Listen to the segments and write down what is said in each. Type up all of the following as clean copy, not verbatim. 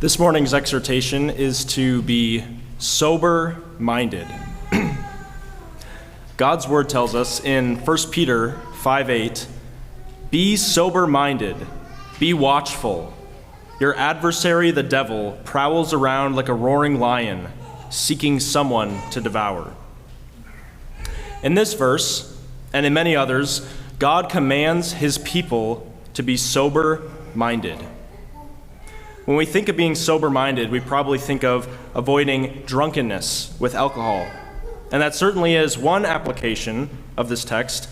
This morning's exhortation is to be sober-minded. God's word tells us in 1 Peter 5:8, "Be sober-minded, be watchful. Your adversary, the devil, prowls around like a roaring lion, seeking someone to devour." In this verse, and in many others, God commands his people to be sober-minded. When we think of being sober-minded, we probably think of avoiding drunkenness with alcohol. And that certainly is one application of this text,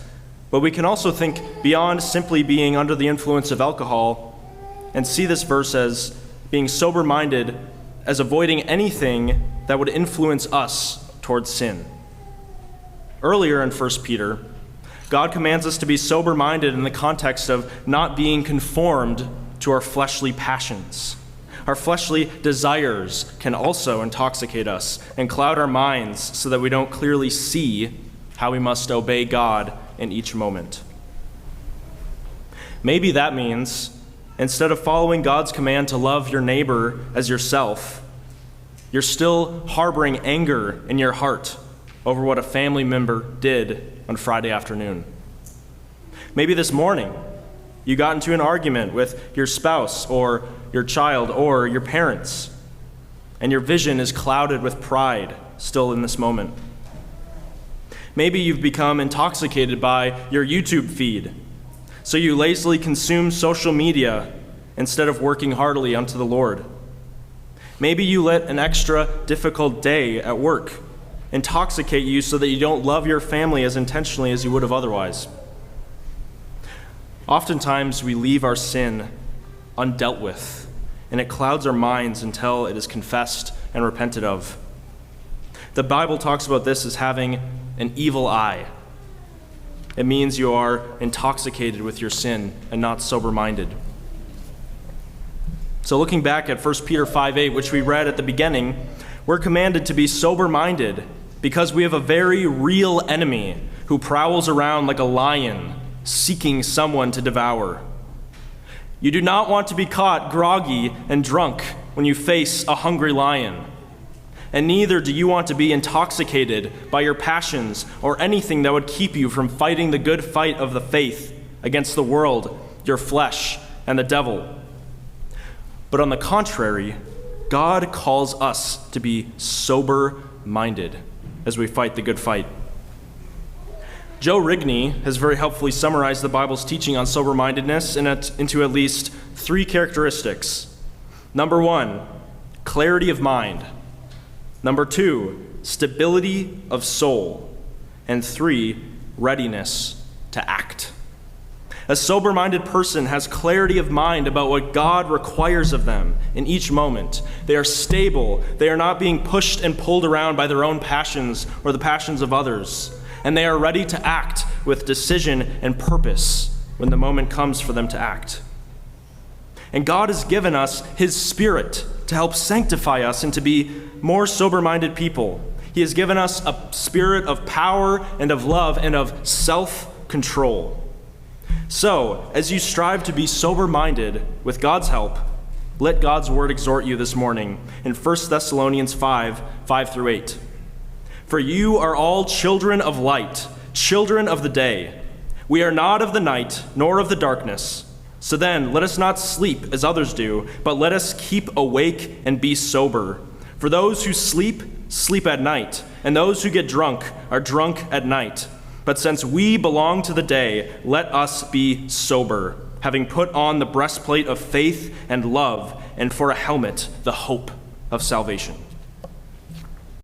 but we can also think beyond simply being under the influence of alcohol and see this verse as being sober-minded as avoiding anything that would influence us towards sin. Earlier in 1 Peter, God commands us to be sober-minded in the context of not being conformed to our fleshly passions. Our fleshly desires can also intoxicate us and cloud our minds so that we don't clearly see how we must obey God in each moment. Maybe that means, instead of following God's command to love your neighbor as yourself, you're still harboring anger in your heart over what a family member did on Friday afternoon. Maybe this morning, you got into an argument with your spouse or your child or your parents, and your vision is clouded with pride still in this moment. Maybe you've become intoxicated by your YouTube feed, so you lazily consume social media instead of working heartily unto the Lord. Maybe you let an extra difficult day at work intoxicate you so that you don't love your family as intentionally as you would have otherwise. Oftentimes, we leave our sin undealt with, and it clouds our minds until it is confessed and repented of. The Bible talks about this as having an evil eye. It means you are intoxicated with your sin and not sober-minded. So looking back at 1 Peter 5:8, which we read at the beginning, we're commanded to be sober-minded because we have a very real enemy who prowls around like a lion, seeking someone to devour. You do not want to be caught groggy and drunk when you face a hungry lion. And neither do you want to be intoxicated by your passions or anything that would keep you from fighting the good fight of the faith against the world, your flesh, and the devil. But on the contrary, God calls us to be sober-minded as we fight the good fight. Joe Rigney has very helpfully summarized the Bible's teaching on sober-mindedness into at least three characteristics. Number one, clarity of mind. Number two, stability of soul. And three, readiness to act. A sober-minded person has clarity of mind about what God requires of them in each moment. They are stable. They are not being pushed and pulled around by their own passions or the passions of others. And they are ready to act with decision and purpose when the moment comes for them to act. And God has given us his Spirit to help sanctify us and to be more sober-minded people. He has given us a spirit of power and of love and of self-control. So, as you strive to be sober-minded with God's help, let God's word exhort you this morning in 1 Thessalonians 5:5-8. "For you are all children of light, children of the day. We are not of the night, nor of the darkness. So then, let us not sleep as others do, but let us keep awake and be sober. For those who sleep, sleep at night, and those who get drunk are drunk at night. But since we belong to the day, let us be sober, having put on the breastplate of faith and love, and for a helmet, the hope of salvation."